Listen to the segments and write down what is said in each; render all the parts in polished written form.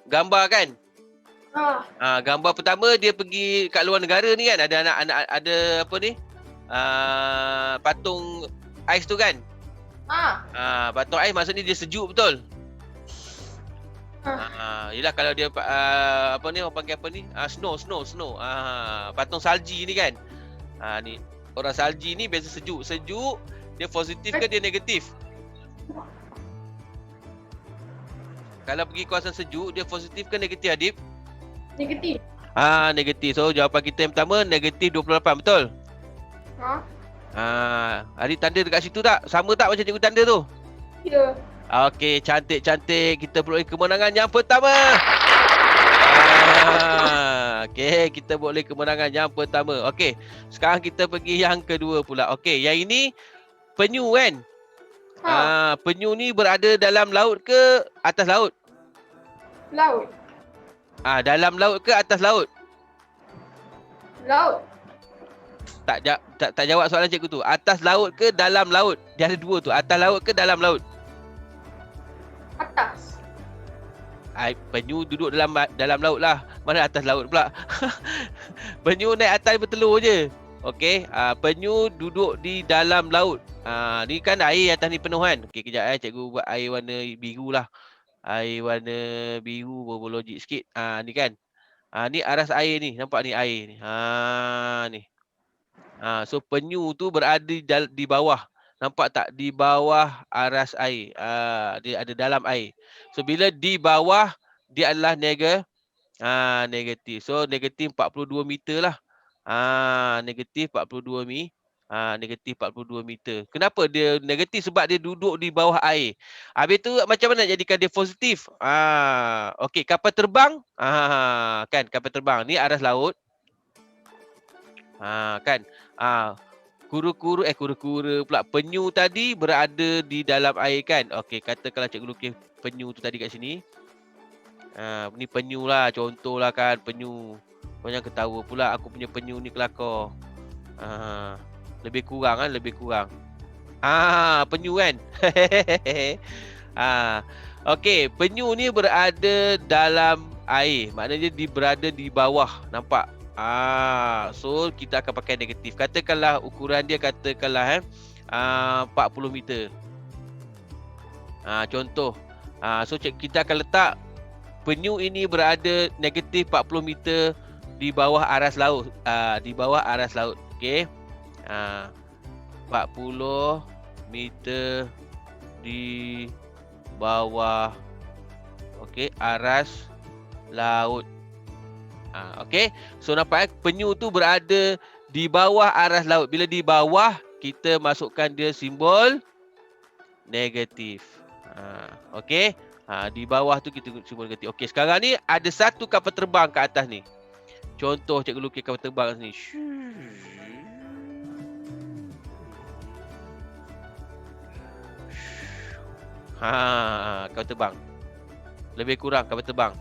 gambar kan? Ha. Gambar pertama dia pergi kat luar negara ni kan, ada anak-anak, ada apa ni? Patung ais tu kan? Patung ais maksudnya dia sejuk betul. Yelah kalau dia apa ni orang panggil apa ni? Snow. Patung salji ni kan. Ni orang salji ni biasa sejuk. Dia positif ke dia negatif? Kalau pergi kawasan sejuk, dia positif ke negatif, Adib? Negatif. Negatif. So jawapan kita yang pertama negatif 28, betul? Adib tanda dekat situ tak? Sama tak macam cikgu tanda tu? Ya. Okey, cantik. Kita peroleh kemenangan yang pertama. Okey, kita boleh kemenangan yang pertama. Okey, sekarang kita pergi yang kedua pula. Okey, yang ini penyu kan? Penyu ni berada dalam laut ke atas laut? Laut. Dalam laut ke atas laut? Laut. Tak jawab soalan cikgu tu. Atas laut ke dalam laut? Dia ada dua tu. Atas laut ke dalam laut? Atas. Penyu duduk dalam laut lah. Mana atas laut pula? Penyu naik atas bertelur je. Okey, penyu duduk di dalam laut. Ni kan air atas ni penuh kan. Okey, kejap cikgu buat air warna biru lah. Air warna biru berlogik sikit. Ni kan. Ni aras air ni. Nampak ni air ni. Ni. So penyu tu berada di bawah. Nampak tak? Di bawah aras air. Dia ada dalam air. So bila di bawah, dia adalah negatif. So negatif 42 meter lah. Negatif 42 negatif 42 meter. Kenapa dia negatif? Sebab dia duduk di bawah air. Habis tu macam mana jadikan dia positif? Okey, kapal terbang. Kan kapal terbang ni aras laut. Kan. Kura-kura pula. Penyu tadi berada di dalam air kan. Okey, katakanlah cikgu lukis penyu tu tadi kat sini. Ni penyu lah, contoh lah kan penyu. Kau jangan ketawa pula aku punya penyu ni kelakar. Lebih kurang kan, lebih kurang. Penyu kan. Okey, penyu ni berada dalam air. Maknanya dia berada di bawah. Nampak? So kita akan pakai negatif. Katakanlah ukuran dia katakanlah 40 meter. Contoh. So kita akan letak penyu ini berada negatif 40 meter di bawah aras laut. Di bawah aras laut. Okey. 40 meter di bawah aras laut. Okey. So nampak penyu tu berada di bawah aras laut. Bila di bawah, kita masukkan dia simbol negatif. Okey. Di bawah tu kita simbol negatif. Okey, sekarang ni ada satu kapal terbang kat atas ni. Contoh cikgu lukis kapal terbang kat sini. Kapal terbang. Lebih kurang kapal terbang.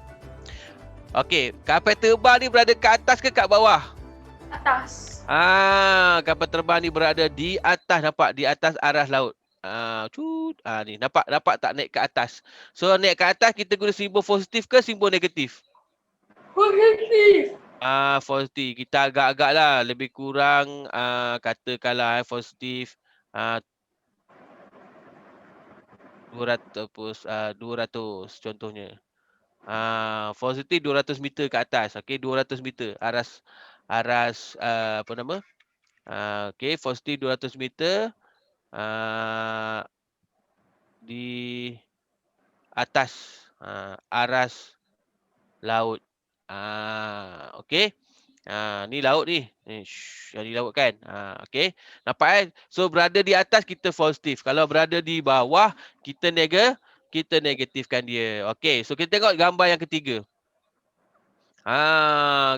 Okey, kapal terbang ni berada kat atas ke kat bawah? Atas. Kapal terbang ni berada di atas, nampak? Di atas aras laut. Ni nampak tak naik ke atas? So naik ke atas kita guna simbol positif ke simbol negatif? Positif. Positif. Kita agak-agak lah lebih kurang katakanlah positif 200 contohnya. Positif 200 meter ke atas. Okey, 200 meter aras apa nama? Okey, positif 200 meter di atas aras laut. Okey. Ni laut ni. Ni laut kan. Okey. Nampak kan? So berada di atas kita positif. Kalau berada di bawah kita negatifkan dia. Okey. So kita tengok gambar yang ketiga.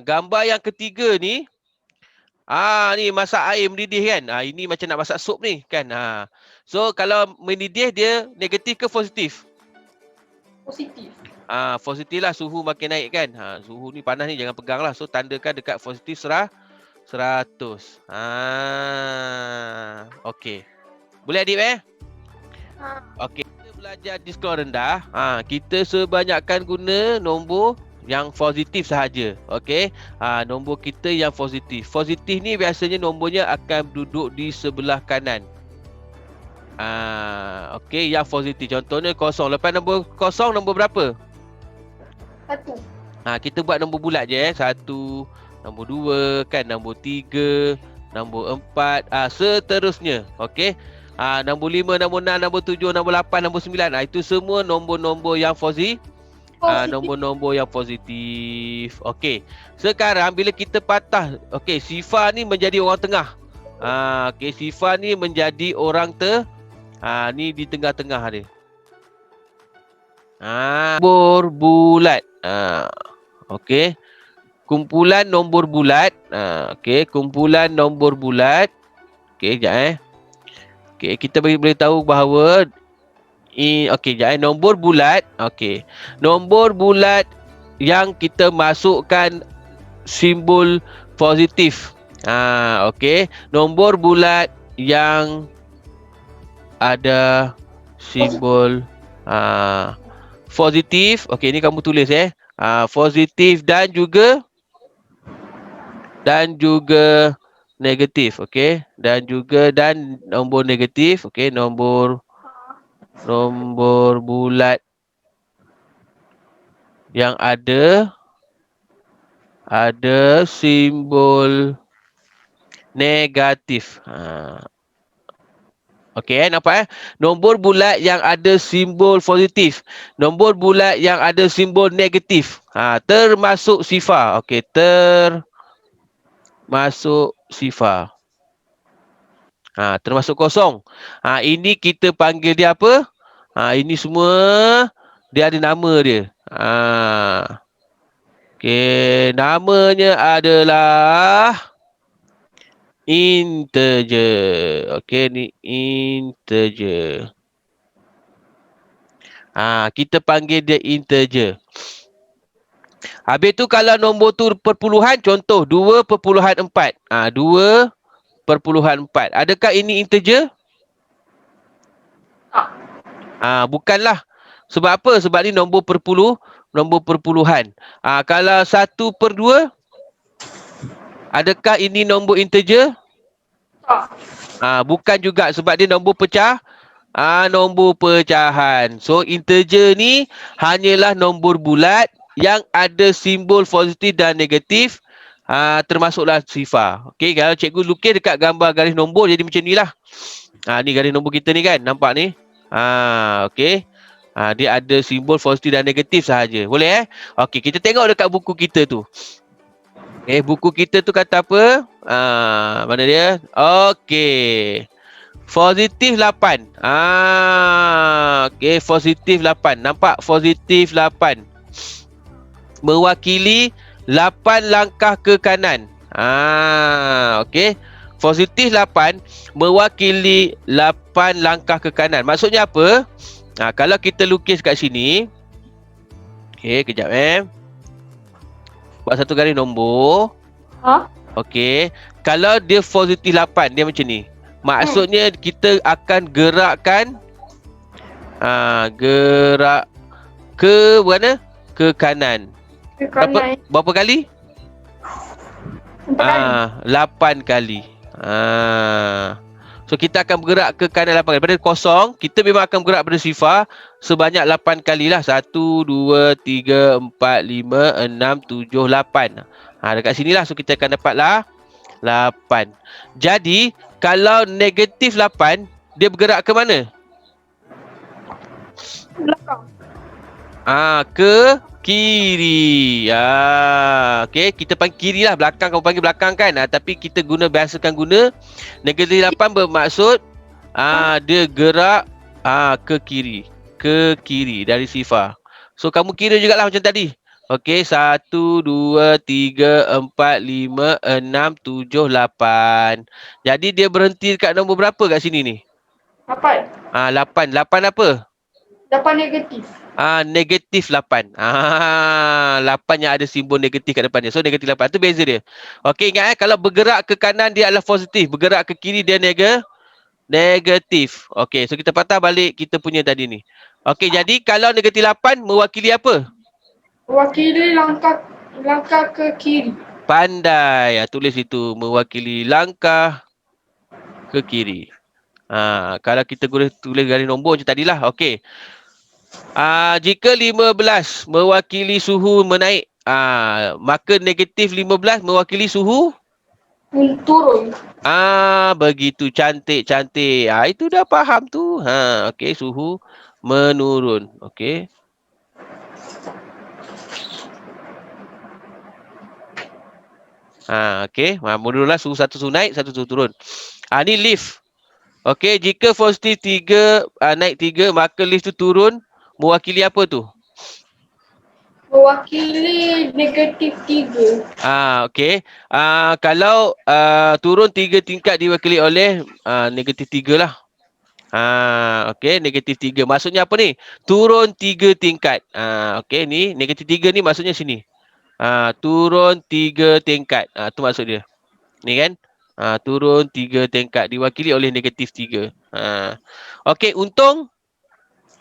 Gambar yang ketiga ni ni masak air mendidih kan. Ini macam nak masak sup ni kan. So kalau mendidih dia negatif ke positif? Positif. Positif lah, suhu makin naik kan. Suhu ni panas ni jangan pegang lah. So tandakan dekat positif 100. Okey. Boleh Adib Ha. Okey. Kita belajar di skor rendah, kita sebanyakkan guna nombor yang positif sahaja. Okey. Nombor kita yang positif. Positif ni biasanya nombornya akan duduk di sebelah kanan. Okey, yang positif. Contohnya kosong. Lepas nombor kosong, nombor berapa? 1. Kita buat nombor bulat je. 1, nombor 2, kan, nombor 3, nombor 4, seterusnya. Okey. Nombor 5, nombor 6, nombor 7, nombor 8, nombor 9. Itu semua nombor-nombor yang positif. Nombor-nombor yang positif. Okey. Sekarang bila kita patah, okey, Sifa ni menjadi orang tengah. Okey, Sifa ni menjadi orang ni di tengah-tengah dia. Nombor bulat. Okey. Kumpulan nombor bulat. Okey, kumpulan nombor bulat. Okey, sekejap Okey, kita boleh tahu bahawa okey, sekejap nombor bulat. Okey. Nombor bulat yang kita masukkan simbol positif. Okey. Nombor bulat yang ada simbol positif. Okey, ni kamu tulis positif dan juga negatif. Okey, dan nombor negatif. Okey, nombor bulat yang ada simbol negatif. Okey, nampak nombor bulat yang ada simbol positif, nombor bulat yang ada simbol negatif. Termasuk Sifa. Okey, termasuk Sifa. Termasuk kosong. Ini kita panggil dia apa? Ini semua dia ada nama dia. Okey, namanya adalah integer. Okey, ni integer. Kita panggil dia integer. Habis tu kalau nombor tu perpuluhan, contoh 2.4. 2.4. Adakah ini integer? Bukanlah. Sebab apa? Sebab ni nombor perpuluhan. Kalau 1/2, adakah ini nombor integer? Bukan juga sebab dia nombor pecah. Nombor pecahan. So integer ni hanyalah nombor bulat yang ada simbol positif dan negatif. Termasuklah Sifa. Okey, kalau cikgu lukis dekat gambar garis nombor jadi macam ni lah. Ni garis nombor kita ni kan. Nampak ni? Okey. Dia ada simbol positif dan negatif sahaja. Boleh Okey, kita tengok dekat buku kita tu. Buku kita tu kata apa? Mana dia? Okey. Positif 8. Okey, positif 8. Nampak positif 8. Mewakili 8 langkah ke kanan. Okey. Positif 8 mewakili 8 langkah ke kanan. Maksudnya apa? Kalau kita lukis kat sini. Okey, kejap buat satu garis nombor. Okey. Kalau dia positif 8, dia macam ni. Maksudnya kita akan gerakkan gerak ke mana? Ke kanan. Berapa kali? 8 kali. So kita akan bergerak ke kanan 8 kali. Pada kosong, kita memang akan bergerak pada Sifa sebanyak 8 kali lah. 1, 2, 3, 4, 5, 6, 7, 8. Dekat sini lah. So kita akan dapatlah 8. Jadi, kalau negatif 8, dia bergerak ke mana? Belakang. Ke kiri. Okey, kita panggil kiri lah. Belakang kamu panggil belakang kan. Tapi kita biasakan guna negatif 8 bermaksud dia gerak ke kiri. Ke kiri dari Sifa. So kamu kira jugalah macam tadi. Okey, 1, 2, 3, 4, 5, 6, 7, 8. Jadi dia berhenti dekat nombor berapa kat sini ni? 8. 8. 8 apa? 8 negatif. Negatif 8. 8 yang ada simbol negatif kat depan dia. So negatif 8 tu beza dia. Okey, ingat kalau bergerak ke kanan dia adalah positif, bergerak ke kiri dia Negatif. Okey, so kita patah balik kita punya tadi ni. Okey, jadi kalau negatif 8 mewakili apa? Mewakili langkah ke kiri. Pandai. Tulis itu mewakili langkah ke kiri. Kalau kita tulis garis nombor macam tadilah. Okey. Jika 15 mewakili suhu menaik, maka negatif 15 mewakili suhu Turun. begitu cantik. Itu dah faham tu. Okey, suhu menurun. Okey. Okey. Menurunlah suhu satu suhu naik, satu suhu turun. Ni lift. Okey, jika positif 3 naik 3, maka lift tu turun mewakili apa tu? Mewakili negatif 3. Okey. Kalau turun 3 tingkat diwakili oleh negatif 3 lah. Okey, negatif 3. Maksudnya apa ni? Turun 3 tingkat. Okey, ni negatif 3 ni maksudnya sini. Turun 3 tingkat. Tu maksud dia. Ni kan? Turun 3 tingkat diwakili oleh negatif 3. Okey, untung.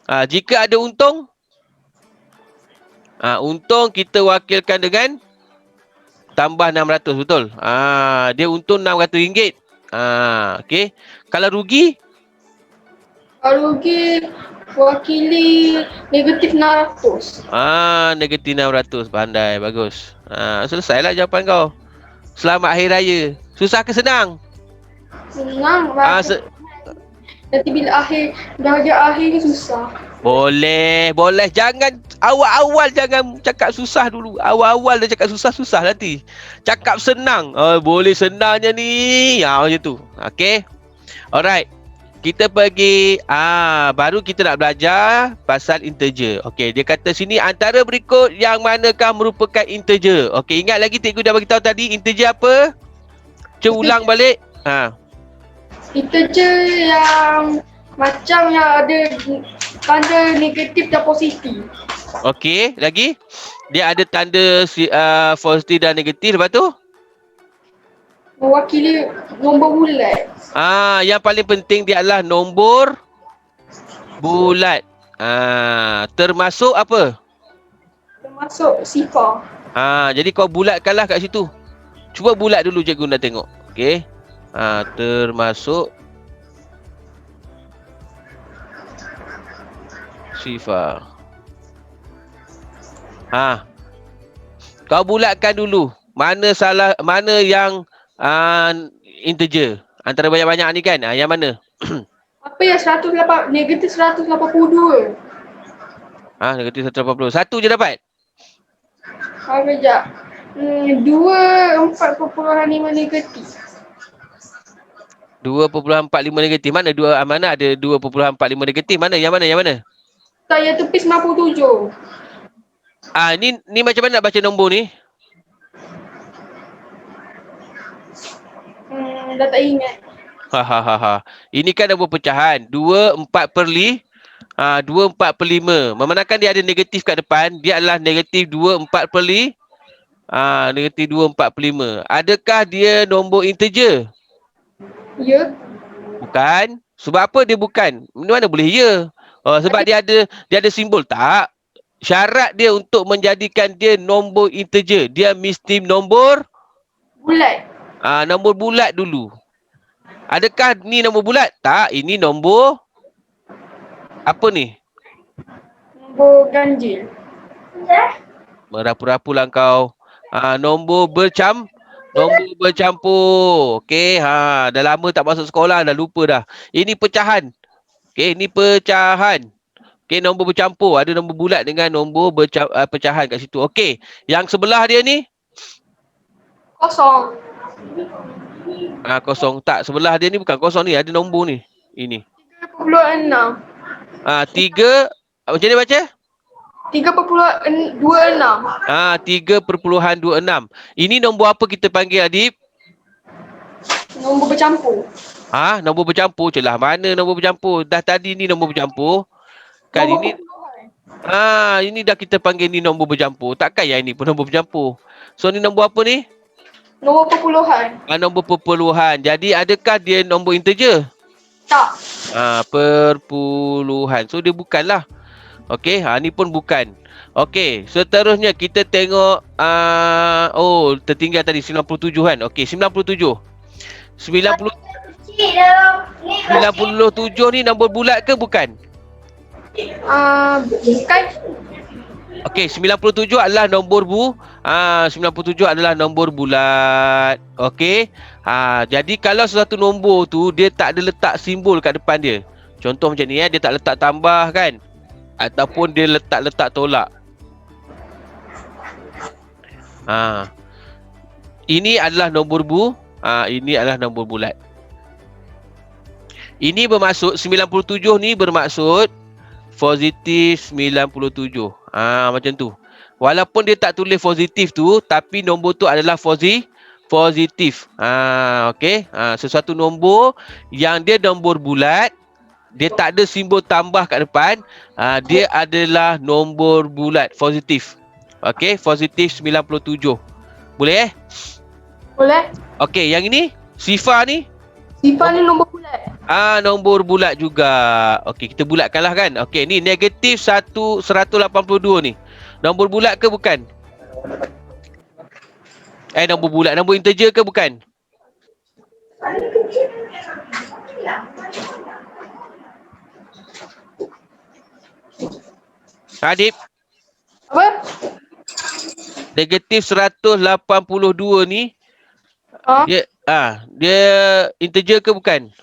Jika ada untung, untung kita wakilkan dengan tambah 600, betul? Dia untung RM600. Okey. Kalau rugi? Kalau rugi, wakili negatif 600. Negatif 600. Pandai, bagus. Selesailah jawapan kau. Selamat Hari Raya. Susah ke senang? Senang. Nanti bila bahagian akhir ni susah. Boleh. Jangan awal-awal jangan cakap susah dulu. Awal-awal dah cakap susah nanti. Cakap senang. Boleh senangnya ni. Macam tu. Okey. Alright. Kita pergi, baru kita nak belajar pasal integer. Okey, dia kata sini antara berikut yang manakah merupakan integer. Okey, ingat lagi cikgu dah bagi tahu tadi integer apa? Cuba ulang balik. Integer yang macam yang ada tanda negatif dan positif. Okey, lagi? Dia ada tanda positif dan negatif. Lepas tu? Mewakili nombor bulat. Yang paling penting dia adalah nombor bulat. Termasuk apa? Termasuk sifar. Jadi kau bulatkanlah kat situ. Cuba bulat dulu cikgu nak tengok. Okey. Termasuk sifar. Kau bulatkan dulu. Mana yang integer antara banyak-banyak ni kan? Yang mana? Apa yang negatif 182? Negatif 180. Satu je dapat? Sekejap. 4.5 negatif. 2.45 negatif. Mana ada 2.45 negatif? Yang mana? Saya tepi 97. Ni macam mana nak baca nombor ni? Dah tak ingat. Ini kan nombor pecahan. 2/4/5. 2/4/5. Memandangkan dia ada negatif kat depan, dia adalah negatif 2/4/5. Negatif 2/4/5. Adakah dia nombor integer? Ya. Bukan. Sebab apa dia bukan? Mana boleh ya? Sebab dia ada simbol. Tak. Syarat dia untuk menjadikan dia nombor integer, dia mesti nombor bulat. Nombor bulat dulu. Adakah ni nombor bulat? Tak, ini nombor apa ni? Nombor ganjil. Merapu-rapulah kau. Nombor bercampur. Okey, dah lama tak masuk sekolah, dah lupa dah. Ini pecahan. Okey, ini pecahan. Okey, nombor bercampur. Ada nombor bulat dengan nombor pecahan kat situ. Okey, yang sebelah dia ni? Kosong. Kosong. Tak, sebelah dia ni bukan kosong ni. Ada nombor ni. Ini. 3.6. 3. Macam mana baca? 3.26. 3.26. Ini nombor apa kita panggil, Adib? Nombor bercampur. Nombor bercampur. Celah mana nombor bercampur? Dah tadi ni nombor bercampur. Kan Nombor ini. Ini dah kita panggil ni nombor bercampur. Takkan yang ini pun nombor bercampur. So ni nombor apa ni? Nombor perpuluhan. Nombor perpuluhan. Jadi adakah dia nombor integer? Tak. Perpuluhan. So dia bukanlah. Okey, ni pun bukan. Okey, seterusnya kita tengok tertinggal tadi 97 kan. Okey, 97. 90 Kecil dalam ni 97 ni nombor bulat ke bukan? Bukan. Okey, 97 adalah nombor 97 adalah nombor bulat. Okey. Jadi kalau sesuatu nombor tu dia tak ada letak simbol kat depan dia. Contoh macam ni dia tak letak tambah kan? Ataupun dia letak tolak. Ini adalah nombor ini adalah nombor bulat. Ini bermaksud 97 ni bermaksud positif 97. Macam tu. Walaupun dia tak tulis positif tu, tapi nombor tu adalah positif. Okey. Sesuatu nombor yang dia nombor bulat, dia tak ada simbol tambah kat depan, dia adalah nombor bulat positif. Okey, positif 97. Boleh Boleh. Okey, yang ini sifar ni Sifar ni nombor bulat. nombor bulat juga. Okey, kita bulatkanlah kan. Okey, ni negatif 182 ni. Nombor bulat ke bukan? Nombor bulat, nombor integer ke bukan? Adib, Apa? negatif 182 ni dia integer ke bukan?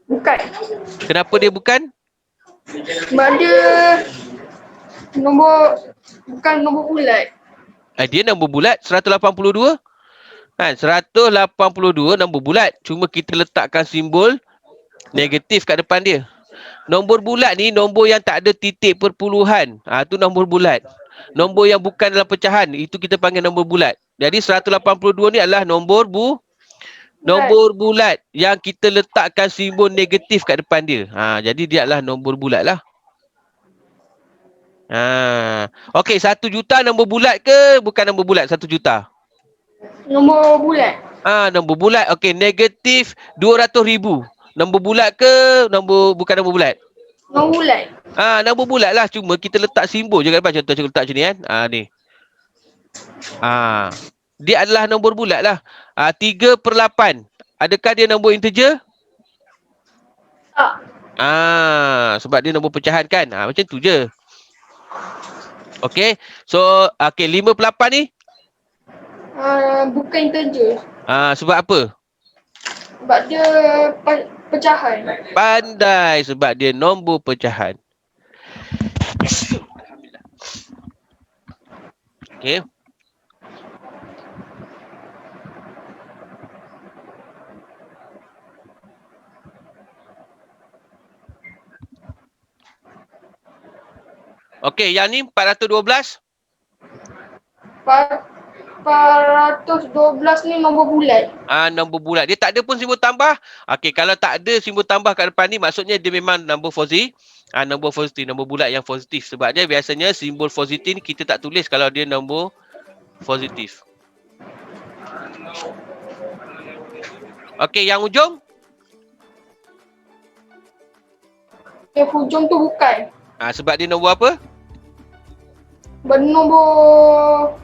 Bukan. Kenapa dia bukan? Sebab dia bukan nombor bulat. Dia nombor bulat 182. 182 nombor bulat. Cuma kita letakkan simbol negatif kat depan dia. Nombor bulat ni nombor yang tak ada titik perpuluhan. Tu nombor bulat. Nombor yang bukan dalam pecahan, itu kita panggil nombor bulat. Jadi 182 ni adalah nombor bulat yang kita letakkan simbol negatif kat depan dia. Jadi dia adalah nombor bulat lah. Okey, 1 juta nombor bulat ke bukan nombor bulat 1 juta? Nombor bulat. Nombor bulat. Okey, negatif 200,000. Nombor bulat ke bukan nombor bulat? Nombor bulat. Nombor bulat lah. Cuma kita letak simbol je kat depan. Contoh saya letak macam ni kan. Ni. Dia adalah nombor bulat lah. 3/8. Adakah dia nombor integer? Tak. Sebab dia nombor pecahan kan. Macam tu je. Okey. So, 5/8 ni? Bukan integer. Sebab apa? Sebab dia pecahan. Pandai, sebab dia nombor pecahan. Okey. Okey, yang ni 412. 412 ni nombor bulat. Nombor bulat. Dia tak ada pun simbol tambah. Okey, kalau tak ada simbol tambah kat depan ni, maksudnya dia memang nombor positif. Nombor positif, nombor bulat yang positif. Sebabnya biasanya simbol positif ni kita tak tulis kalau dia nombor positif. Okey, yang ujung? Yang hujung tu bukan. Sebab dia nombor apa? Bernombor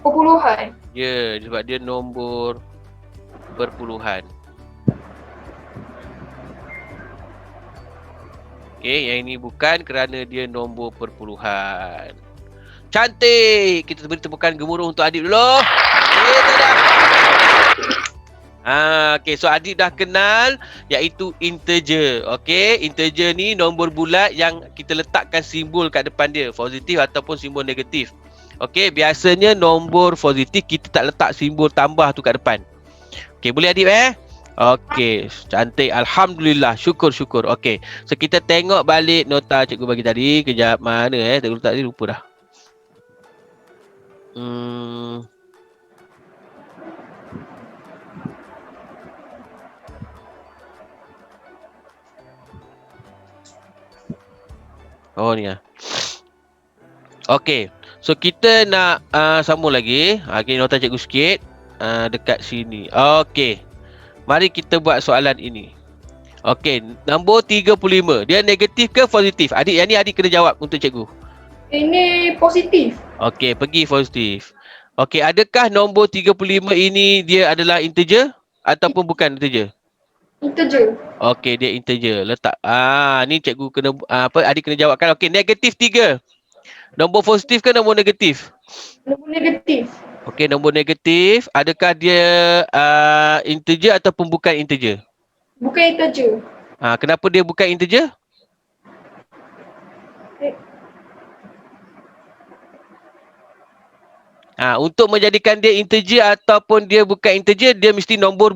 perpuluhan. Ya, sebab dia nombor perpuluhan. Okey, yang ini bukan kerana dia nombor perpuluhan. Cantik! Kita beri tepukan gemuruh untuk Adib dulu. Okey, so Adib dah kenal iaitu integer. Okey, integer ni nombor bulat yang kita letakkan simbol kat depan dia, positif ataupun simbol negatif. Okey, biasanya nombor positif kita tak letak simbol tambah tu kat depan. Okey, boleh Adib Okey, cantik. Alhamdulillah. Syukur. Okey. So kita tengok balik nota cikgu bagi tadi. Kejap mana cikgu letak tadi lupa dah. Oh ni Okey. So kita nak sambung lagi. Okey, nota cikgu sikit. Dekat sini. Okey. Mari kita buat soalan ini. Okey, nombor 35. Dia negatif ke positif? Adik, yang ni adik kena jawab untuk cikgu. Ini positif. Okey, pergi positif. Okey, adakah nombor 35 ini dia adalah integer ataupun bukan integer? Integer. Okey, dia integer. Letak. Ni cikgu kena adik kena jawabkan. Okey, negatif 3. Nombor positif ke nombor negatif? Nombor negatif. Okey, nombor negatif. Adakah dia integer ataupun bukan integer? Bukan integer. Kenapa dia bukan integer? Eh, Untuk menjadikan dia integer ataupun dia bukan integer, dia mesti nombor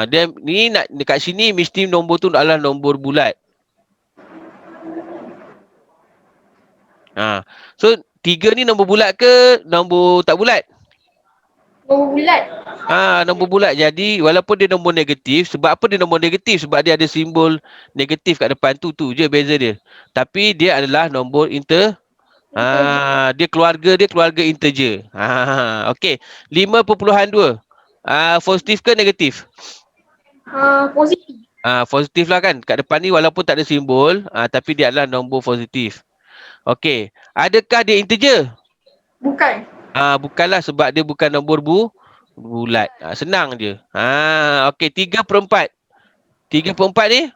dia ni nak dekat sini mesti nombor tu adalah nombor bulat. So 3 ni nombor bulat ke nombor tak bulat? Nombor bulat. Nombor bulat. Jadi walaupun dia nombor negatif, sebab apa dia nombor negatif? Sebab dia ada simbol negatif kat depan tu je beza dia. Tapi dia adalah nombor dia keluarga integer. Okey. 5.2. Positif ke negatif? Positif. Positif lah kan. Kat depan ni walaupun tak ada simbol, tapi dia adalah nombor positif. Okey. Adakah dia integer? Bukan. Bukanlah sebab dia bukan nombor bulat. Senang je. Okey. 3/4. 3/4 ni?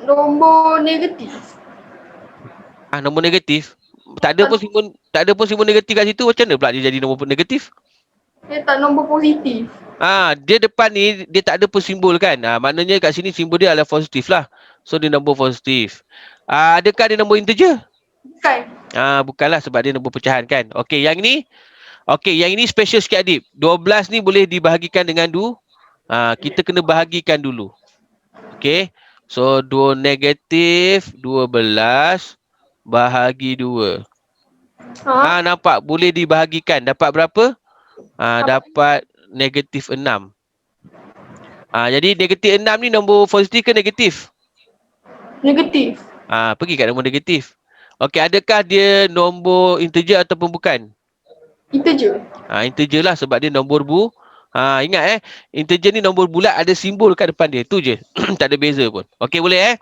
Nombor negatif. Nombor negatif. Tak ada pun simbol negatif kat situ. Macam mana pula dia jadi nombor negatif? Dia tak nombor positif. Dia depan ni dia tak ada pun simbol kan. Maknanya kat sini simbol dia adalah positif lah. So dia nombor positif. Adakah dia nombor integer? Bukan. Bukanlah sebab dia nombor pecahan kan. Okey, yang ni. Okey, yang ini special sikit adik. 12 ni boleh dibahagikan dengan kita kena bahagikan dulu. Okey. So 2 negatif 12 bahagi 2. Nampak boleh dibahagikan. Dapat berapa? Dapat negatif 6. Jadi negatif 6 ni nombor positif ke negatif? Negatif. Pergi kat nombor negatif. Okey, adakah dia nombor integer ataupun bukan? Integer. Integer lah sebab dia nombor ingat integer ni nombor bulat ada simbol kat depan dia. Tu je. Tak ada beza pun. Okey, boleh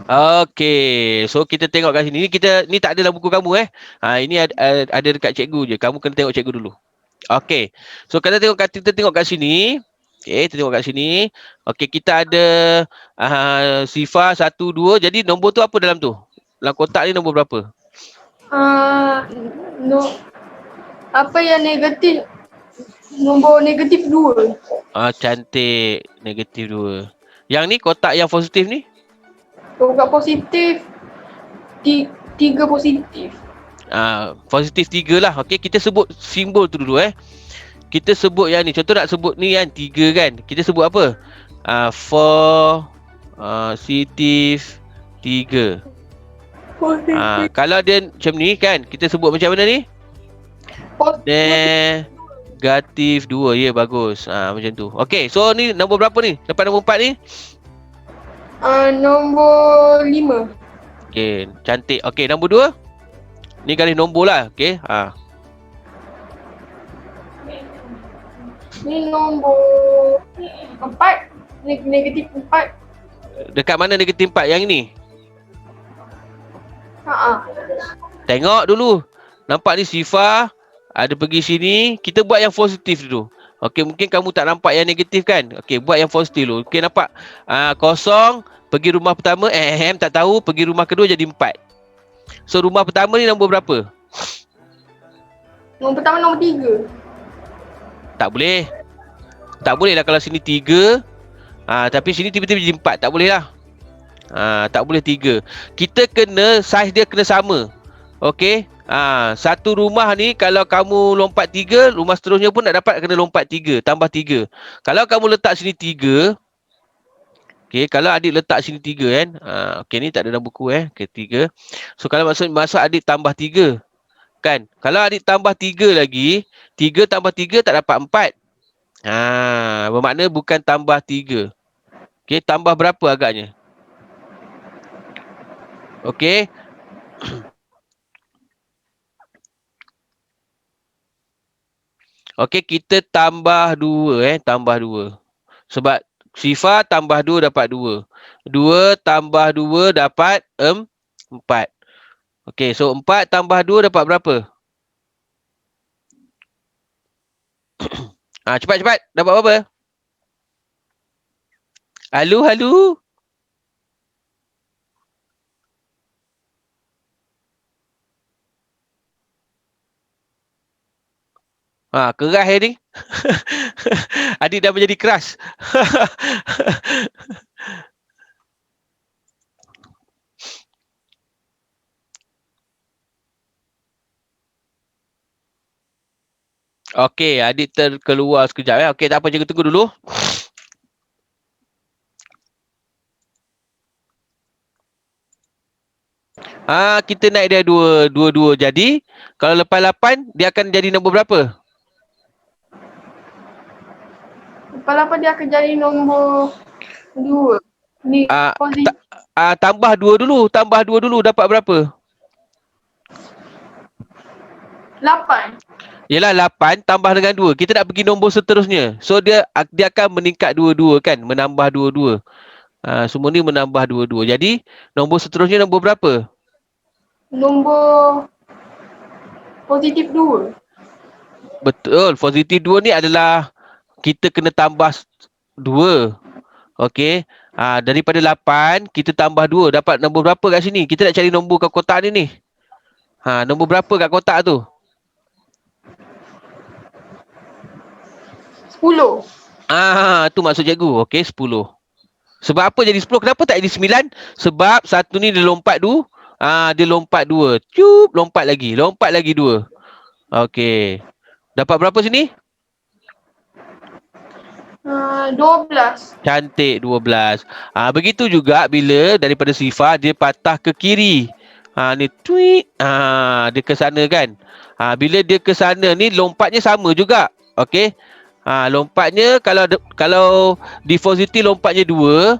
Okey. So kita tengok kat sini. Ni tak ada dalam buku kamu Ini ada dekat cikgu je. Kamu kena tengok cikgu dulu. Okey. So kita tengok kat sini. Okey, kita tengok kat sini. Okey, kita ada sifar 1, 2. Jadi nombor tu apa dalam tu? Dalam kotak ni nombor berapa? Apa yang negatif? Nombor negatif 2. Cantik. Negatif 2. Yang ni kotak yang positif ni? Kotak positif. 3 positif. Positif 3 lah. Okey, kita sebut simbol tu dulu Kita sebut yang ni. Contoh nak sebut ni kan 3 kan. Kita sebut apa? Positif 3. Kalau dia macam ni kan, kita sebut macam mana ni? Negatif 2. Ya, bagus. Macam tu. Okey, so ni nombor berapa ni? Lepas nombor 4 ni? Nombor 5. Okey, cantik. Okey, nombor 2? Ni garis nombor lah. Okey. Ni nombor 4. Negatif 4. Dekat mana negatif 4? Yang ni? Tengok dulu. Nampak ni sifar. Ada pergi sini. Kita buat yang positif dulu. Okey, mungkin kamu tak nampak yang negatif kan? Okey, buat yang positif dulu. Okey, nampak? Kosong. Pergi rumah pertama. Tak tahu. Pergi rumah kedua jadi 4. So, rumah pertama ni nombor berapa? Nombor pertama nombor 3. Tak boleh. Tak boleh lah kalau sini 3. Tapi sini tiba-tiba jadi 4. Tak boleh lah. Tak boleh 3. Kita kena, saiz dia kena sama. Okey. Satu rumah ni kalau kamu lompat 3, rumah seterusnya pun nak dapat kena lompat 3. Tambah 3. Kalau kamu letak sini 3. Okey, kalau adik letak sini 3 kan. Okey, ni tak ada dalam buku Okey, 3. So kalau maksud adik tambah 3. Kan? Kalau adik tambah 3 lagi, 3 tambah 3 tak dapat 4. Bermakna bukan tambah 3. Okey, tambah berapa agaknya? Okey. Okey, kita tambah 2 tambah 2. Sebab Sifar tambah 2 dapat 2. 2 tambah 2 dapat 4. Okey, so 4 tambah 2 dapat berapa? Cepat-cepat. Dapat berapa? Halu, halu. Keras ni. Adik dah menjadi keras. Okey, adik terkeluar sekejap ya. Okey, tak apa, cikgu tunggu dulu. Kita naik dia 2. Jadi, kalau lepas 8, dia akan jadi nombor berapa? Lepas 8 dia akan jadi nombor 2. Ni positif. Tambah 2 dulu. Tambah 2 dulu. Dapat berapa? 8. Yelah, 8 tambah dengan 2. Kita nak pergi nombor seterusnya. So, dia akan meningkat 2-2 kan? Menambah 2-2. Semua ni menambah 2-2. Jadi, nombor seterusnya nombor berapa? Nombor positif 2. Betul. Positif 2 ni adalah kita kena tambah 2. Okey. Daripada 8, kita tambah 2. Dapat nombor berapa kat sini? Kita nak cari nombor kat kotak ni. Nombor berapa kat kotak tu? 10. Tu maksud cikgu. Okey, 10. Sebab apa jadi 10? Kenapa tak jadi 9? Sebab satu ni dia lompat 2. Dia lompat 2. Cup, lompat lagi. Lompat lagi 2. Okey. Dapat berapa sini? 12. Cantik, 12. Begitu juga bila daripada sifar dia patah ke kiri. Ni tweet. Dia ke sana kan. Bila dia ke sana ni lompatnya sama juga. Okey. Lompatnya kalau di positif lompatnya 2.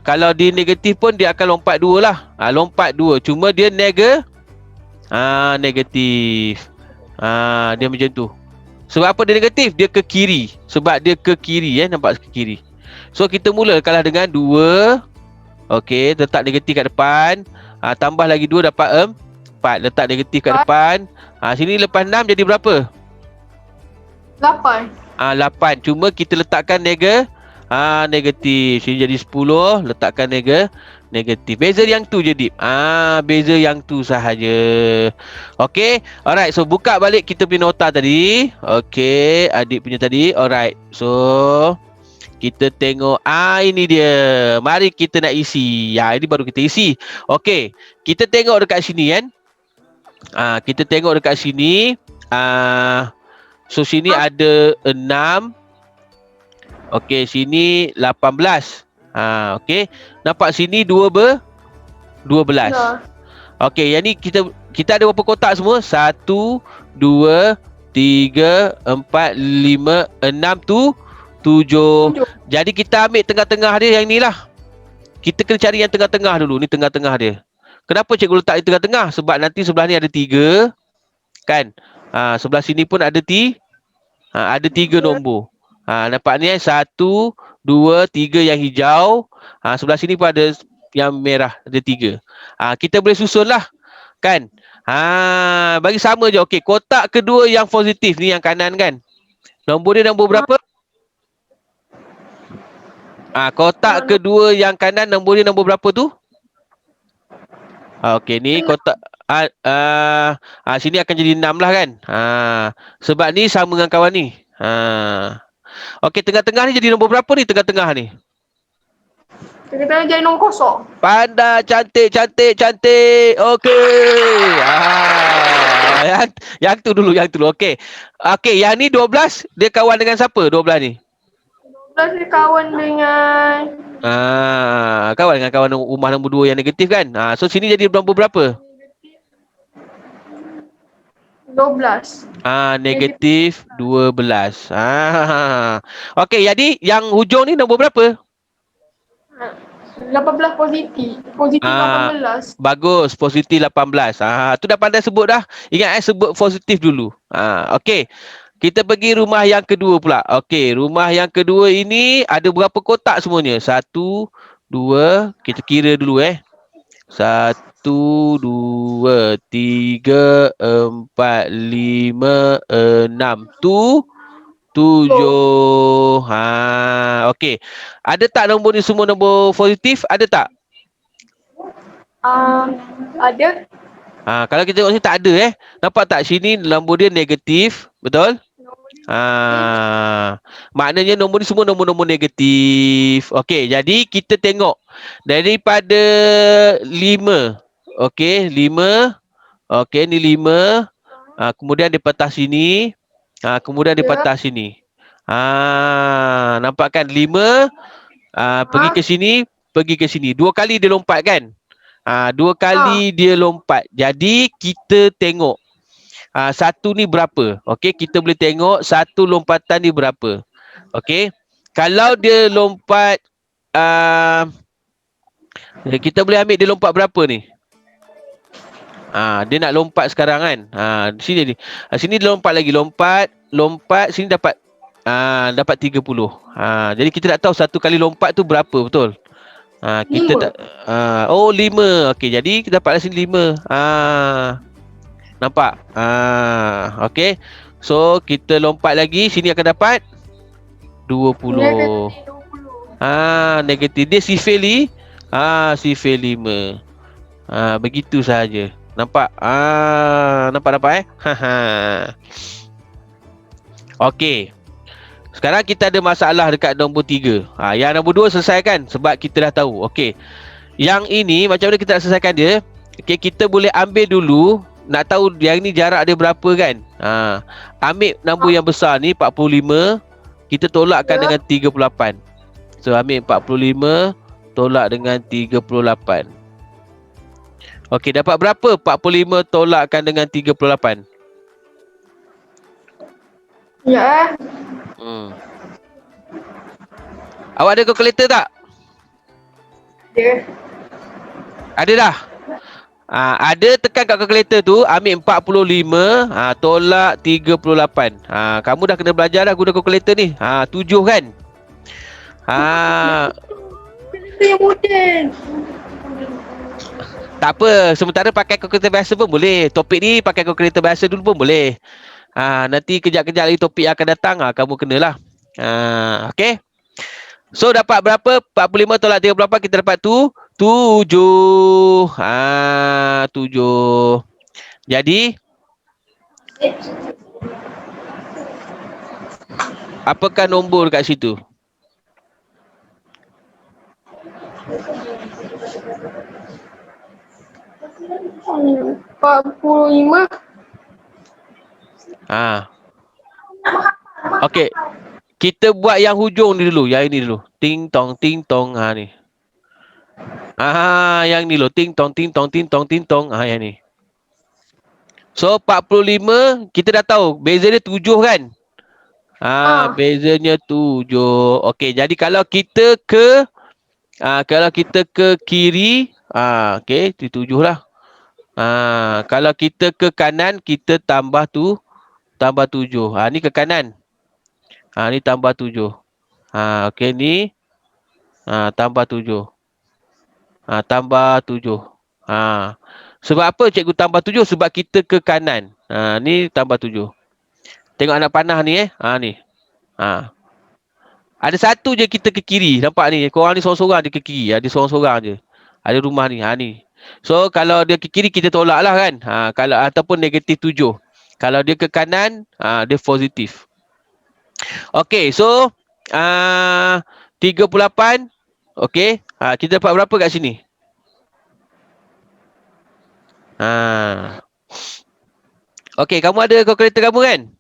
Kalau di negatif pun dia akan lompat 2 lah. Lompat 2. Cuma dia negatif. Dia macam tu. Sebab apa dia negatif? Dia ke kiri. Sebab dia ke kiri nampak ke kiri. So kita mula kalah dengan 2. Okey, letak negatif kat depan. Tambah lagi 2 dapat 4. Letak negatif kat depan. Sini lepas 6 jadi berapa? 8. 8. Cuma kita letakkan negatif. Sini jadi 10. Letakkan negatif. Beza yang tu je, Dip. Beza yang tu sahaja. Okey. Alright. So, buka balik kita punya nota tadi. Okey. Adik punya tadi. Alright. So, kita tengok. Ini dia. Mari kita nak isi. Ini baru kita isi. Okey. Kita tengok dekat sini kan. Kita tengok dekat sini. So, sini ada 6. Okey. Sini 18. Okey. Nampak sini 12. Ya. Okey, yang ni kita ada berapa kotak semua? 1, 2, 3, 4, 5, 6, 7. Jadi kita ambil tengah-tengah dia yang ni lah. Kita kena cari yang tengah-tengah dulu. Ni tengah-tengah dia. Kenapa cikgu letak di tengah-tengah? Sebab nanti sebelah ni ada 3. Kan? Sebelah sini pun ada 3 nombor. Nampak ni 1, 2, 3 yang hijau. Sebelah sini pun ada yang merah, ada 3. Kita boleh susun lah. Kan? Bagi sama je. Okey, kotak kedua yang positif ni yang kanan kan. Nombor dia nombor berapa? Kotak kedua yang kanan nombor dia nombor berapa tu? Okey, ni kotak sini akan jadi 6 lah kan. Sebab ni sama dengan kawan ni. Okey, tengah-tengah ni jadi nombor berapa ni tengah-tengah ni? Tengah-tengah jadi nombor 0. Pandai, cantik. Okey. Yang tu dulu. Okey. Okey, yang ni 12, dia kawan dengan siapa 12 ni? 12 dia kawan dengan kawan dengan kawan rumah nombor 2 yang negatif kan? So sini jadi nombor berapa? 12. Negatif 12. Okey, jadi yang hujung ni nombor berapa? 18 positif. Positif 18. Bagus, positif 18. Tu dah pandai sebut dah. Ingat sebut positif dulu. Okey. Kita pergi rumah yang kedua pula. Okey, rumah yang kedua ini ada berapa kotak semuanya? Satu, dua, kita kira dulu Satu, dua, tiga, empat, lima, enam. Tujuh. Okey. Ada tak nombor ni semua nombor positif? Ada tak? Ada. Kalau kita tengok sini tak ada Nampak tak sini nombor dia negatif, betul? Maknanya nombor ni semua nombor-nombor negatif. Okey, jadi kita tengok daripada 5. Okey, 5. Okey, ni 5. Kemudian di patah sini. Kemudian di patah sini. Nampak kan 5 pergi ke sini, pergi ke sini. 2 kali dia lompat kan? 2 kali dia lompat. Jadi kita tengok satu ni berapa? Okey, kita boleh tengok satu lompatan ni berapa. Okey. Kalau dia lompat kita boleh ambil dia lompat berapa ni? Dia nak lompat sekarang kan? Sini ni. Sini dia lompat lagi, lompat sini dapat dapat 30. Jadi kita nak tahu satu kali lompat tu berapa, betul? Kita tak 5. Okey, jadi kita dapatlah sini 5. Nampak? Okey. So, kita lompat lagi. Sini akan dapat 20. Negatif. Dia sifir sifir 5. Begitu sahaja. Nampak? Nampak Okey. Sekarang kita ada masalah dekat nombor 3. Yang nombor 2 selesaikan sebab kita dah tahu. Okey. Yang ini macam mana kita nak selesaikan dia? Okey, kita boleh ambil dulu. Nak tahu yang ni jarak dia berapa kan? Ambil nombor yang besar ni 45. Kita tolakkan dengan 38. So ambil 45 tolak dengan 38. Okey, dapat berapa 45 tolakkan dengan 38? Ya. Awak ada kalkulator tak? Ada. Ada dah? Ada, tekan kat kalkulator tu, ambil 45 tolak 38. Kamu dah kena belajar dah guna kalkulator ni. 7 kan? Itu yang moden. Tak apa, sementara pakai kalkulator biasa pun boleh. Topik ni pakai kalkulator biasa dulu pun boleh. Nanti kejap-kejap lagi topik yang akan datang, kamu kenalah. Okey? So dapat berapa? 45 tolak 38 kita dapat 7. 7. Jadi apakah nombor dekat situ? Hmm, 45. Okey. Kita buat yang hujung ni dulu, yang ini dulu. Ting tong ni. Yang ni dulu. Ting tong. Yang ni. So 45 kita dah tahu beza dia 7 kan? Bezanya 7. Okey, jadi kalau kita ke kiri, okey, 7 lah. Kalau kita ke kanan, kita tambah 7. Ni ke kanan. Ni tambah 7. Okey, ni tambah 7. Tambah 7. Sebab apa cikgu tambah 7? Sebab kita ke kanan. Ni tambah 7. Tengok anak panah ni ni. Ada satu je kita ke kiri. Nampak ni. Korang ni sorang-sorang je ke kiri. Ada sorang-sorang je. Ada rumah ni. Ni. So kalau dia ke kiri kita tolak lah kan. Kalau ataupun negatif 7. Kalau dia ke kanan, dia positif. Okey, so 38. Okey, kita dapat berapa kat sini? Okey, kamu ada kalkulator kamu kan?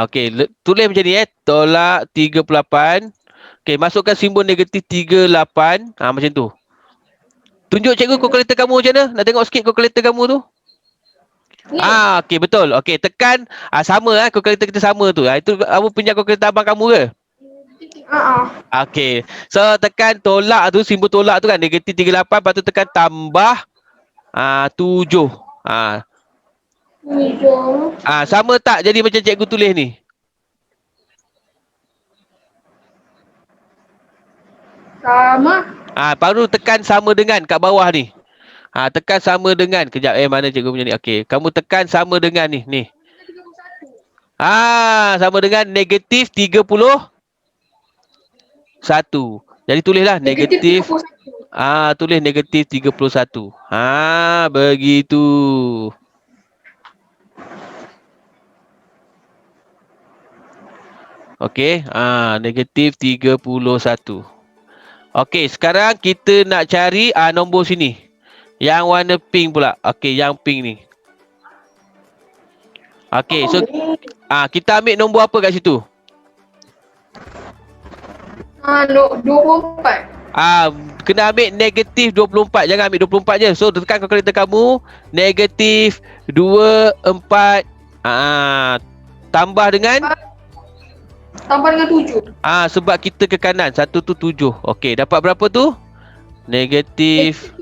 Okey, tulis macam ni tolak 38. Okey, masukkan simbol negatif 38. Macam tu. Tunjuk cikgu kalkulator kamu macam mana? Nak tengok sikit kalkulator kamu tu. Okey, betul. Okey, tekan sama kalkulator kita sama tu. Itu kamu punya kalkulator abang kamu ke? Okey. So tekan tolak tu, simbol tolak tu kan negatif 38, lepas tu tekan tambah 7. Hujung. Sama tak jadi macam cikgu tulis ni? Sama. Baru tekan sama dengan kat bawah ni. Tekan sama dengan. Kejap, mana cikgu punya ni? Okey, kamu tekan sama dengan ni. Ni. Sama dengan negatif 31. Jadi tulislah Negatif negatif. 31. Tulis negatif 31. Begitu. Okey, negatif 31. Okey, sekarang kita nak cari nombor sini. Yang warna pink pula. Okey, yang pink ni. Okey, so kita ambil nombor apa kat situ? 24. Kena ambil negatif 24. Jangan ambil 24 je. So, tekan kalkulator kamu. Negatif 24. Tambah dengan? Tambah dengan 7. Sebab kita ke kanan. 1 tu 7. Okey, dapat berapa tu? Negatif.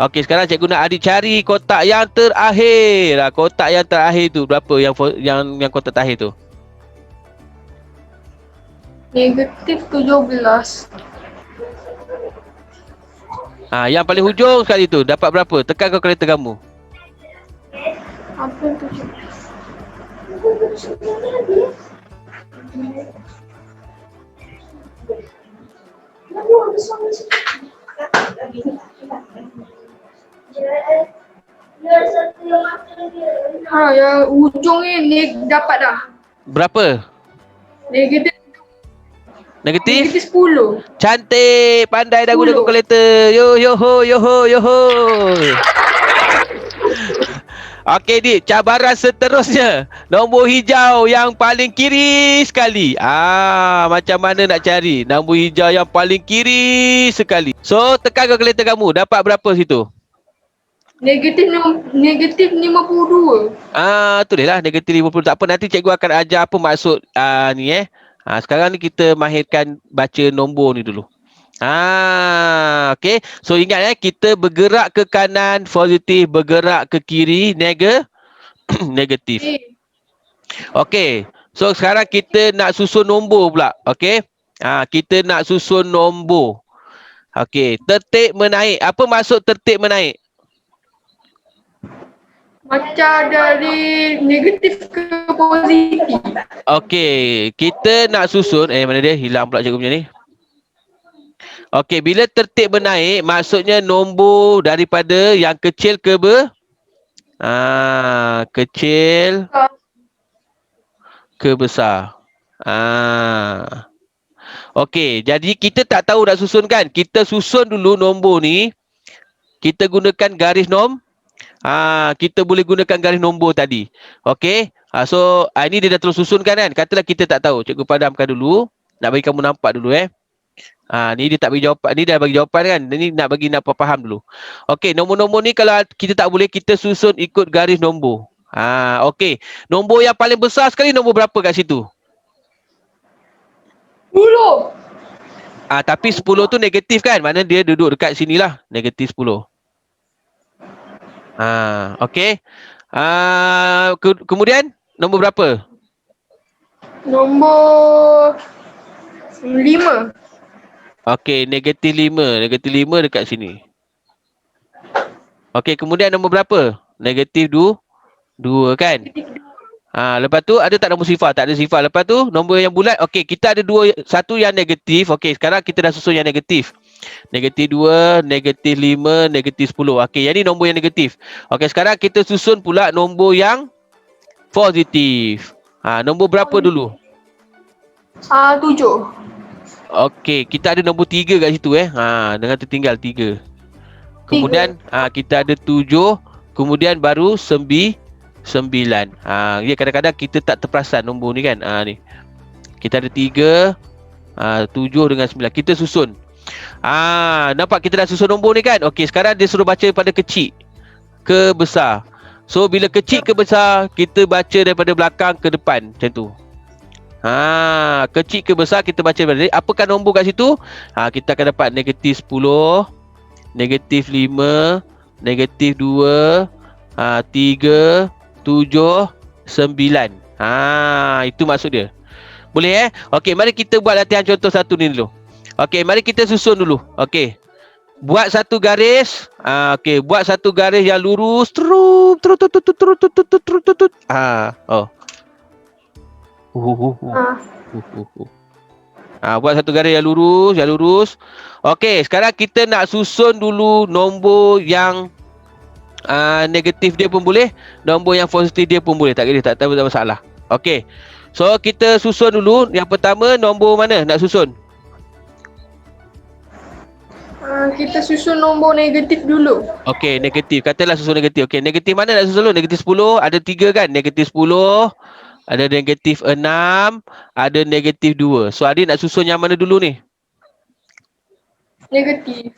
Okey, sekarang cikgu nak adik cari kotak yang terakhir. Kotak yang terakhir tu berapa yang kotak terakhir tu? Negatif 17. Yang paling hujung sekali tu dapat berapa? Tekan kalkulator kamu. Apa 17? Yang ujung ni dapat dah. Berapa? Negatif Negatif? 10. Cantik, pandai dah guna 10. kalkulator. Yo ho. Okey, Dik, cabaran seterusnya. Nombor hijau yang paling kiri sekali. Macam mana nak cari nombor hijau yang paling kiri sekali? So, tekan kalkulator kamu. Dapat berapa situ? Negatif 52. Tulislah negatif 50. Tak apa, nanti cikgu akan ajar apa maksud ni sekarang ni kita mahirkan baca nombor ni dulu. Okey. So ingat kita bergerak ke kanan positif, bergerak ke kiri negatif. Okey. So sekarang kita nak susun nombor pula. Okey. Kita nak susun nombor. Okey, tertib menaik. Apa maksud tertib menaik? Macam dari negatif ke positif. Okey, kita nak susun mana dia? Hilang pula cikgu punya ni. Okey, bila tertib menaik maksudnya nombor daripada yang kecil ke kecil ke besar. Okey, jadi kita tak tahu nak susun kan? Kita susun dulu nombor ni. Kita gunakan garis kita boleh gunakan garis nombor tadi. Okey. So ini dia dah terus susunkan kan? Katalah kita tak tahu. Cikgu padamkan dulu. Nak bagi kamu nampak dulu ni dia tak bagi jawapan. Ni dah bagi jawapan kan? Ni nak bagi nak faham dulu. Okey, nombor-nombor ni kalau kita tak boleh, kita susun ikut garis nombor. Okey. Nombor yang paling besar sekali nombor berapa kat situ? 10. Tapi 10 tu negatif kan? Mana dia duduk dekat sinilah. Negatif 10. Okey. Kemudian nombor berapa? Nombor 5. Okey, negatif 5. Negatif 5 dekat sini. Okey, kemudian nombor berapa? Negatif 2 kan? Lepas tu ada tak nombor sifar? Tak ada sifar. Lepas tu nombor yang bulat. Okey, kita ada satu yang negatif. Okey, sekarang kita dah susun yang negatif. Negatif 2, negatif 5, negatif 10. Okey, yang ni nombor yang negatif. Okey, sekarang kita susun pula nombor yang positif. Nombor berapa dulu? 7. Okey, kita ada nombor 3 kat situ dengan tertinggal 3. Kemudian kita ada 7, kemudian baru 9. Ya, kadang-kadang kita tak terperasan nombor ni kan. Ni. Kita ada 3, 7 dengan 9. Kita susun. Nampak kita dah susun nombor ni kan? Okey, sekarang dia suruh baca pada kecil ke besar. So bila kecil ke besar, kita baca daripada belakang ke depan macam tu. Kecil ke besar kita baca daripada. Apakah nombor kat situ? Kita akan dapat negatif 10, negatif 5, negatif 2, 3, 7, 7, 9. Itu maksud dia. Boleh Okey, mari kita buat latihan contoh satu ni dulu. Okey, mari kita susun dulu. Okey. Buat satu garis. Okey, buat satu garis yang lurus. Terus. Buat satu garis yang lurus. Okey, sekarang kita nak susun dulu nombor yang negatif dia pun boleh, nombor yang positif dia pun boleh. Tak kira, tak masalah. Okey. So kita susun dulu. Yang pertama nombor mana nak susun? Kita susun nombor negatif dulu. Okey, negatif. Katalah susun negatif. Okey, negatif mana nak susun dulu? Negatif 10, ada 3 kan? Negatif 10, ada negatif 6, ada negatif 2. So adik nak susun yang mana dulu ni? Negatif.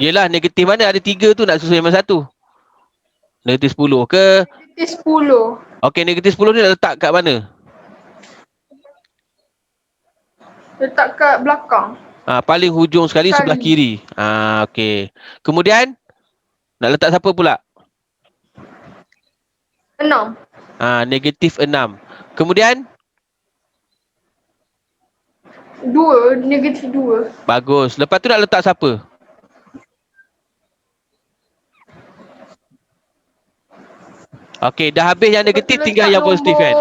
Yelah, negatif mana? Ada 3 tu, nak susun yang mana satu? Negatif 10 ke? Negatif 10. Okey, negatif 10 ni nak letak kat mana? Letak kat belakang. Paling hujung sekali sebelah kiri. Okey. Kemudian nak letak siapa pula? 6. Negatif 6. Kemudian 2, negatif 2. bagus. Lepas tu nak letak siapa? Okey, dah habis yang negatif, tinggal yang positif kan?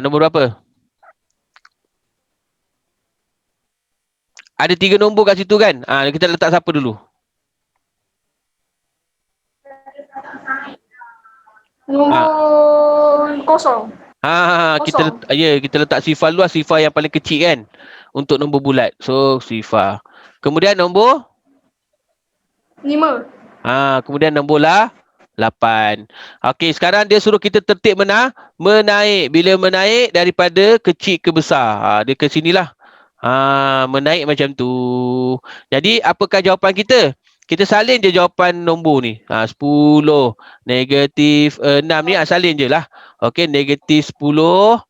Nombor berapa? Ada 3 nombor kat situ kan? Kita letak siapa dulu? Nombor 0. Kita letak sifar luas, sifar yang paling kecil kan? Untuk nombor bulat. So, sifar. Kemudian nombor? 5. Kemudian nombor 8. Okey, sekarang dia suruh kita tertib menaik. Bila menaik daripada kecil ke besar. Dia ke sinilah. Menaik macam tu. Jadi, apakah jawapan kita? Kita salin je jawapan nombor ni. 10. Negatif 6 ni salin je lah. Okey, negatif 10,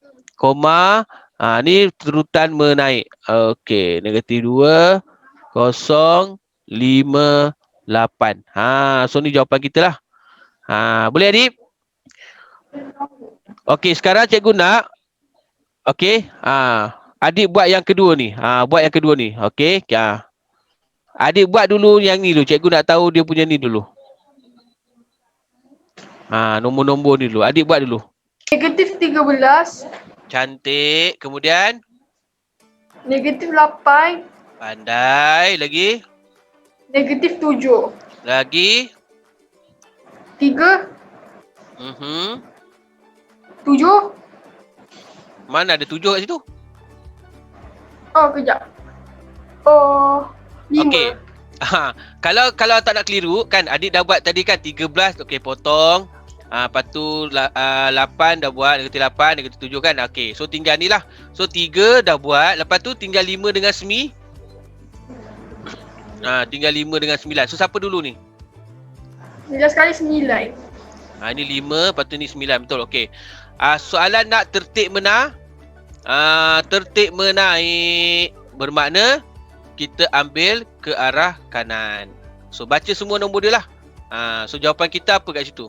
ni turutan menaik. Okey, negatif 2, 0, 5, 8. So ni jawapan kita lah. Boleh adik? Okey, sekarang cikgu nak. Okey, adik buat yang kedua ni. Okey. Adik buat dulu yang ni dulu. Cikgu nak tahu dia punya ni dulu. Nombor-nombor ni dulu. Adik buat dulu. Negatif 13. Cantik. Kemudian? Negatif 8. Pandai. Lagi? Negatif 7. Lagi? 3. 7. Mana ada 7 kat situ? Kejap. 5. Okey. Kalau tak nak keliru kan, adik dah buat tadi kan 13. Okey, potong. Lepas tu 8 dah buat, negatif 8, negatif 7 kan. Okey, so tinggal ni lah. So 3 dah buat, lepas tu tinggal 5 dengan 9. Tinggal 5 dengan 9. So siapa dulu ni? Jelas sekali 9. Ini 5, lepas tu ni 9. Betul, okey. Soalan nak tertib tertib menaik. Bermakna kita ambil ke arah kanan. So baca semua nombor dia lah. So jawapan kita apa kat situ?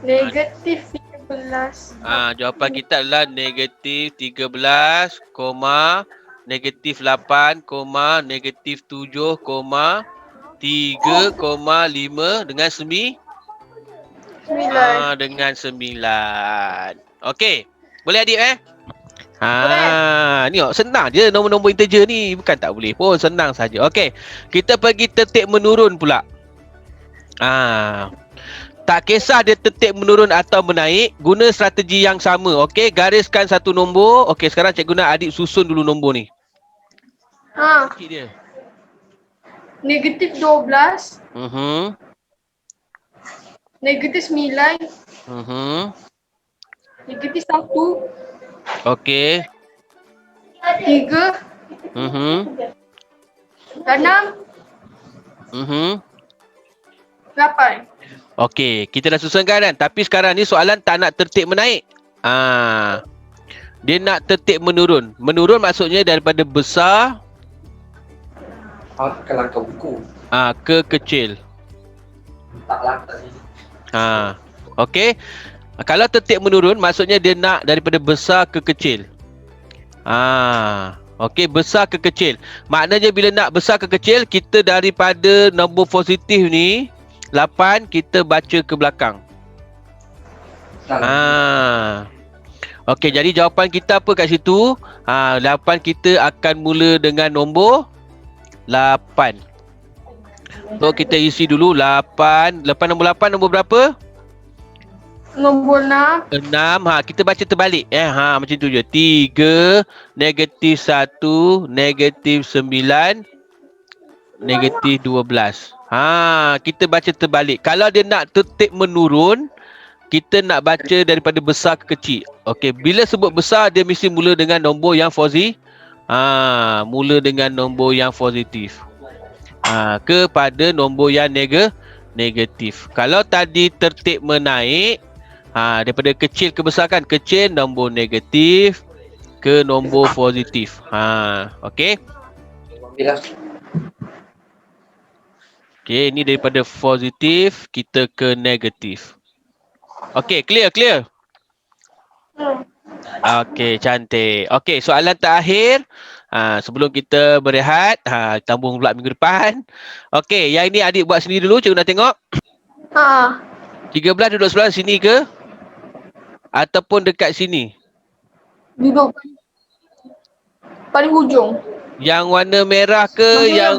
Negatif 13. Jawapan kita adalah negatif 13, negatif 8, negatif 7, 3,5 dengan 9. Dengan 9. Okey. Boleh adik ni senang je nombor-nombor integer ni. Bukan tak boleh pun, senang saja. Okey. Kita pergi tertib menurun pula. Tak kisah dia tertib menurun atau menaik, guna strategi yang sama. Okey, gariskan satu nombor. Okey, sekarang cikgu nak adik susun dulu nombor ni. Dia. Negatif 12. Negatif 9. Negatif 1. Okey. 3. 6. 8. Okey, kita dah susunkan kan. Tapi sekarang ni soalan tak nak tertib menaik. Dia nak tertib menurun. Menurun maksudnya daripada besar ke langkah buku. Ke kecil. Ha. Okey. Kalau tertib menurun maksudnya dia nak daripada besar ke kecil. Okey, besar ke kecil. Maknanya bila nak besar ke kecil, kita daripada nombor positif ni 8 kita baca ke belakang. Okey, jadi jawapan kita apa kat situ? 8 kita akan mula dengan nombor 8. So kita isi dulu 8. Lepas nombor 8 nombor berapa? Nombor 6. 6. Kita baca terbalik. Macam tu je. 3, negatif 1, negatif 9, negatif 12. Kita baca terbalik. Kalau dia nak tertib menurun, kita nak baca daripada besar ke kecil. Okey, bila sebut besar, dia mesti mula dengan nombor yang positif. Mula dengan nombor yang positif. Kepada nombor yang negatif. Kalau tadi tertib menaik, daripada kecil ke besar kan, kecil nombor negatif ke nombor positif. Okey. Okey, ini daripada positif kita ke negatif. Okey, clear. Okey, cantik. Okey, soalan terakhir. Sebelum kita berehat, sambung pula minggu depan. Okey, yang ini adik buat sendiri dulu, cikgu nak tengok. 13 duduk sebelah sini ke? Ataupun dekat sini? Duduk paling hujung. Yang warna merah ke? Maksudnya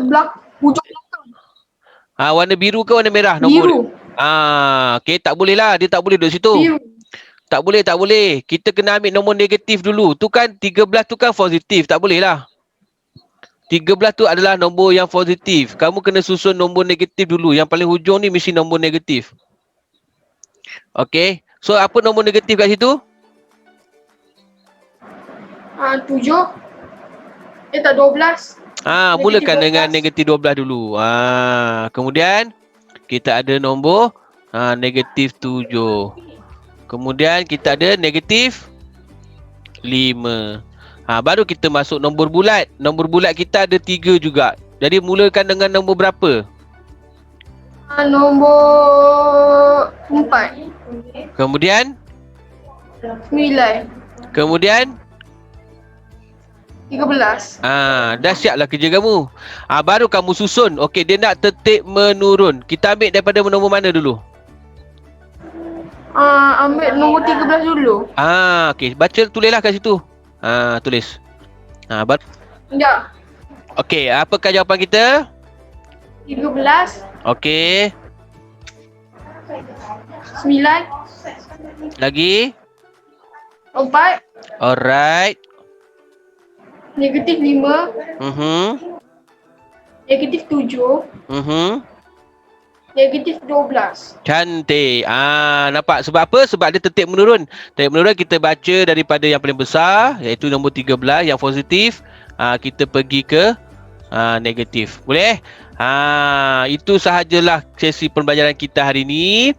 hujung belakang. Warna biru ke warna merah? Nombor Biru. Okey, tak boleh lah. Dia tak boleh duduk situ. Biru. Tak boleh. Kita kena ambil nombor negatif dulu. Tu kan 13 tu kan positif. Tak boleh lah. 13 tu adalah nombor yang positif. Kamu kena susun nombor negatif dulu. Yang paling hujung ni mesti nombor negatif. Okey. So, apa nombor negatif kat situ? 7. Tak 12. Mulakan 12. dengan negatif 12 dulu. Kemudian, kita ada nombor negatif 7. Kemudian kita ada negatif 5. Baru kita masuk nombor bulat. Nombor bulat kita ada 3 juga. Jadi mulakan dengan nombor berapa? Nombor 4. Kemudian? 9. Kemudian? 13. Dah siap lah kerja kamu. Baru kamu susun. Okey, dia nak tertib menurun. Kita ambil daripada nombor mana dulu? Ambil nombor 13 dulu. Okey, baca, tulislah kat situ. Tulis. Ya. Okey, apakah jawapan kita? 13. Okey. 9. Lagi? 4. Alright. Negatif 5. Negatif 7. Negatif 12. Cantik. Nampak sebab apa? Sebab dia tertib menurun. Tertib menurun kita baca daripada yang paling besar, iaitu nombor 13 yang positif. Kita pergi ke negatif. Boleh? Itu sahajalah sesi pembelajaran kita hari ini.